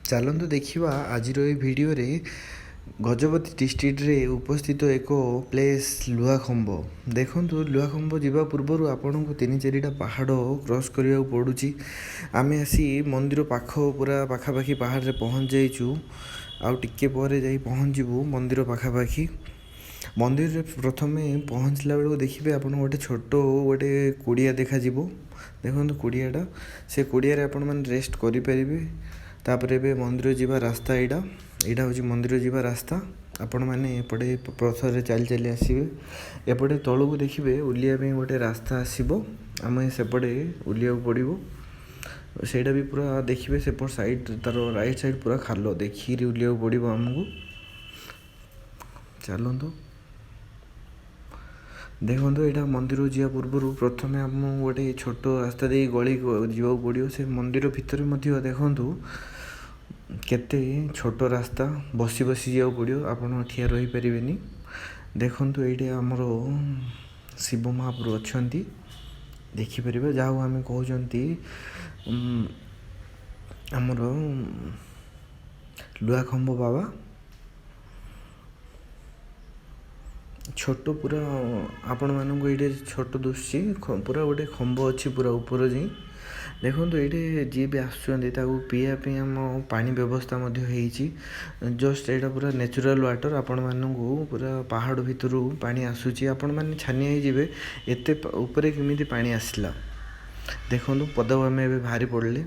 ଚାଲନ୍ତୁ ଦେଖିବା ଆଜିର ଏହି ଭିଡ଼ିଓରେ ଗଜପତି ଡିଷ୍ଟ୍ରିକ୍ଟରେ ଉପସ୍ଥିତ ଏକ ପ୍ଲେସ୍ ଲୁହାଖମ୍ବ। ଦେଖନ୍ତୁ ଲୁହାଖମ୍ବ ଯିବା ପୂର୍ବରୁ ଆପଣଙ୍କୁ 3-4ଟା ପାହାଡ଼ କ୍ରସ୍ କରିବାକୁ ପଡ଼ୁଛି। ଆମେ ଆସି ମନ୍ଦିର ପୁରା ପାଖାପାଖି ପାହାଡ଼ରେ ପହଞ୍ଚି ଯାଇଛୁ। ଆଉ ଟିକେ ପରେ ଯାଇ ପହଞ୍ଚିବୁ ମନ୍ଦିର ପାଖାପାଖି। ମନ୍ଦିରରେ ପ୍ରଥମେ ପହଞ୍ଚିଲା ବେଳକୁ ଦେଖିବେ ଆପଣ ଗୋଟେ କୁଡ଼ିଆ ଦେଖାଯିବ। ଦେଖନ୍ତୁ କୁଡ଼ିଆଟା, ସେ କୁଡ଼ିଆରେ ଆପଣମାନେ ରେଷ୍ଟ କରିପାରିବେ। ତାପରେ ଏବେ ମନ୍ଦିର ଯିବା ରାସ୍ତା ଏଇଟା ହେଉଛି ମନ୍ଦିର ଯିବା ରାସ୍ତା। ଆପଣମାନେ ଏପଟେ ପଥରରେ ଚାଲି ଚାଲି ଆସିବେ। ଏପଟେ ତଳକୁ ଦେଖିବେ ଓହ୍ଲାଇବା ପାଇଁ ଗୋଟେ ରାସ୍ତା ଆସିବ। ଆମେ ସେପଟେ ଓହ୍ଲାଇବାକୁ ପଡ଼ିବ। ସେଇଟା ବି ପୁରା ଦେଖିବେ ସେପଟ ସାଇଡ଼୍, ତାର ରାଇଟ୍ ସାଇଡ଼୍ ପୁରା ଖାଲ ଦେଖିକିରି ଓହ୍ଲାଇବାକୁ ପଡ଼ିବ ଆମକୁ। ଚାଲନ୍ତୁ ଦେଖନ୍ତୁ, ଏଇଟା ମନ୍ଦିରକୁ ଯିବା ପୂର୍ବରୁ ପ୍ରଥମେ ଆମକୁ ଗୋଟେ ଛୋଟ ରାସ୍ତା ଦେଇ ଗଳି ଯିବାକୁ ପଡ଼ିବ। ସେ ମନ୍ଦିର ଭିତରେ ମଧ୍ୟ ଦେଖନ୍ତୁ କେତେ ଛୋଟ ରାସ୍ତା, ବସି ଯିବାକୁ ପଡ଼ିବ, ଆପଣ ଠିଆ ରହିପାରିବେନି। ଦେଖନ୍ତୁ ଏଇଠି ଆମର ଶିବ ମହାପ୍ରଭୁ ଅଛନ୍ତି, ଦେଖିପାରିବେ। ଯାହାକୁ ଆମେ କହୁଛନ୍ତି ଆମର ଲୁହାଖମ୍ବ ବାବା। ଛୋଟ ପୁରା ଆପଣମାନଙ୍କୁ ଏଇଠି ଛୋଟ ଦୁଶୁଛି, ପୁରା ଗୋଟେ ଖମ୍ବ ଅଛି ପୁରା ଉପର ଯାଇ। ଦେଖନ୍ତୁ ଏଇଠି ଯିଏ ବି ଆସୁଛନ୍ତି ତାକୁ ପିଇବା ପାଇଁ ଆମ ପାଣି ବ୍ୟବସ୍ଥା ମଧ୍ୟ ହେଇଛି। ଜଷ୍ଟ ଏଇଟା ପୁରା ନ୍ୟାଚୁରାଲ୍ ୱାଟର୍। ଆପଣମାନଙ୍କୁ ପୁରା ପାହାଡ଼ ଭିତରୁ ପାଣି ଆସୁଛି। ଆପଣମାନେ ଛାନିଆ ହେଇଯିବେ ଏତେ ଉପରେ କେମିତି ପାଣି ଆସିଲା। ଦେଖନ୍ତୁ ପଦାକୁ ଆମେ ଏବେ ବାହାରି ପଡ଼ିଲେ।